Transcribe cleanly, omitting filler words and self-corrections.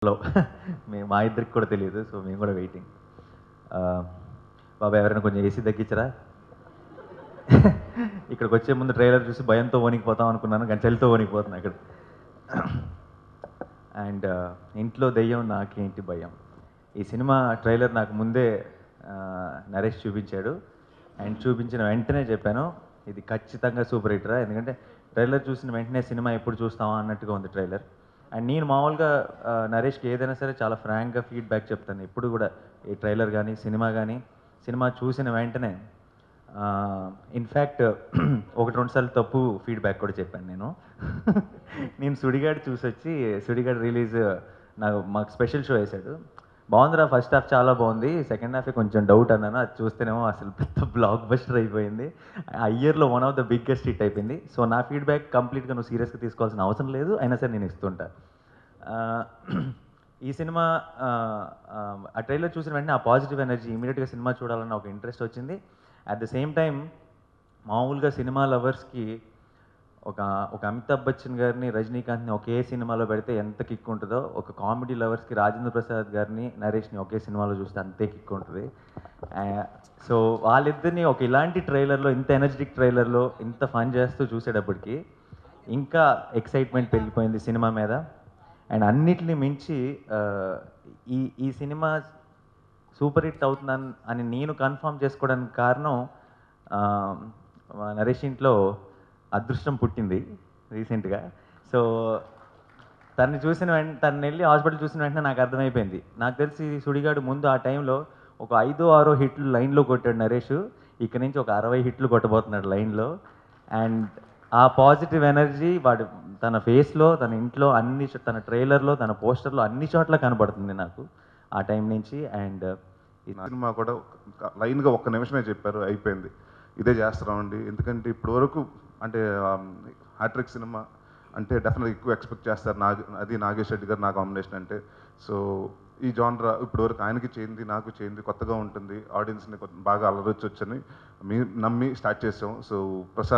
Hello మేము మా ఇద్దరికి కూడా తెలియదు. సో మేము కూడా వెయిటింగ్. బాబా ఎవరైనా కొంచెం ఏసీ తగ్గించరా? ఇక్కడికి వచ్చే ముందు ట్రైలర్ చూసి భయంతో వణికిపోతాం అనుకున్నాను, కానీ చలితో వణికిపోతున్నా ఇక్కడ. అండ్ ఇంట్లో దెయ్యం నాకేంటి భయం. ఈ సినిమా ట్రైలర్ నాకు ముందే నరేష్ చూపించాడు. అండ్ చూపించిన వెంటనే చెప్పాను, ఇది ఖచ్చితంగా సూపర్ హిట్ రా. ఎందుకంటే ట్రైలర్ చూసిన వెంటనే సినిమా ఎప్పుడు చూస్తామా అన్నట్టుగా ఉంది ట్రైలర్. అండ్ నేను మామూలుగా నరేష్కి ఏదైనా సరే చాలా ఫ్రాంక్గా ఫీడ్బ్యాక్ చెప్తాను ఎప్పుడు కూడా. ఈ ట్రైలర్ కానీ సినిమా చూసిన వెంటనే ఇన్ఫ్యాక్ట్ ఒకటి రెండు సార్లు తప్పు ఫీడ్బ్యాక్ కూడా చెప్పాను నేను. నేను సుడిగాడు చూసి వచ్చి, సుడిగాడు రిలీజ్ మాకు స్పెషల్ షో వేశాడు. బాగుందిరా, ఫస్ట్ హాఫ్ చాలా బాగుంది, సెకండ్ హాఫే కొంచెం డౌట్ అన్నాను. అది చూస్తేనేమో అసలు పెద్ద బ్లాక్ బస్టర్ అయిపోయింది. ఆ ఇయర్లో one of the biggest hit అయిపోయింది. సో నా ఫీడ్బ్యాక్ కంప్లీట్గా నువ్వు సీరియస్గా తీసుకోవాల్సిన అవసరం లేదు, అయినా సరే నేను ఇస్తుంటా. ఈ సినిమా ఆ ట్రైలర్ చూసిన వెంటనే ఆ పాజిటివ్ ఎనర్జీ ఇమీడియట్గా సినిమా చూడాలన్న ఒక ఇంట్రెస్ట్ వచ్చింది. అట్ ద సేమ్ టైం మామూలుగా సినిమా లవర్స్కి ఒక ఒక అమితాబ్ బచ్చన్ గారిని, రజనీకాంత్ని ఒకే సినిమాలో పెడితే ఎంత కిక్ ఉంటుందో, ఒక కామెడీ లవర్స్కి రాజేంద్ర ప్రసాద్ గారిని, నరేష్ని ఒకే సినిమాలో చూస్తే అంతే కిక్ ఉంటుంది. సో వాళ్ళిద్దరిని ఒక ఇలాంటి ట్రైలర్లో, ఇంత ఎనర్జెటిక్ ట్రైలర్లో ఇంత ఫన్ చేస్తూ చూసేటప్పటికి ఇంకా ఎక్సైట్మెంట్ పెరిగిపోయింది సినిమా మీద. అండ్ అన్నిటిని మించి ఈ ఈ సినిమా సూపర్ హిట్ అవుతుందని అని నేను కన్ఫర్మ్ చేసుకోవడానికి కారణం, నరేష్ ఇంట్లో అదృష్టం పుట్టింది రీసెంట్గా. సో తను వెళ్ళి హాస్పిటల్ చూసిన వెంటనే నాకు అర్థమైపోయింది. నాకు తెలిసి సుడిగాడు ముందు ఆ టైంలో ఒక 5-6 హిట్లు లైన్లో కొట్టాడు నరేష్. ఇక్కడ నుంచి ఒక 60 హిట్లు కొట్టబోతున్నాడు లైన్లో. అండ్ ఆ పాజిటివ్ ఎనర్జీ వాడు తన ఫేస్లో, తన ఇంట్లో, తన ట్రైలర్లో, తన పోస్టర్లో అన్ని చోట్ల కనబడుతుంది నాకు ఆ టైం నుంచి. అండ్ ఈ సినిమా కూడా లైన్గా ఒక్క నిమిషమే చెప్పారు, అయిపోయింది. ఇదే చేస్తున్నామండి. ఎందుకంటే ఇప్పటి వరకు అంటే హ్యాట్రిక్ సినిమా అంటే డెఫినెట్గా ఎక్కువ ఎక్స్పెక్ట్ చేస్తారు. అది నాగేష్ రెడ్డి గారు నా కాంబినేషన్ అంటే. సో ఈ జానరా ఇప్పటి వరకు ఆయనకి చేయింది, నాకు చేయింది, కొత్తగా ఉంటుంది, ఆడియన్స్ని బాగా అలరొచ్చని నమ్మి స్టార్ట్ చేసాం. సో ప్రసాద్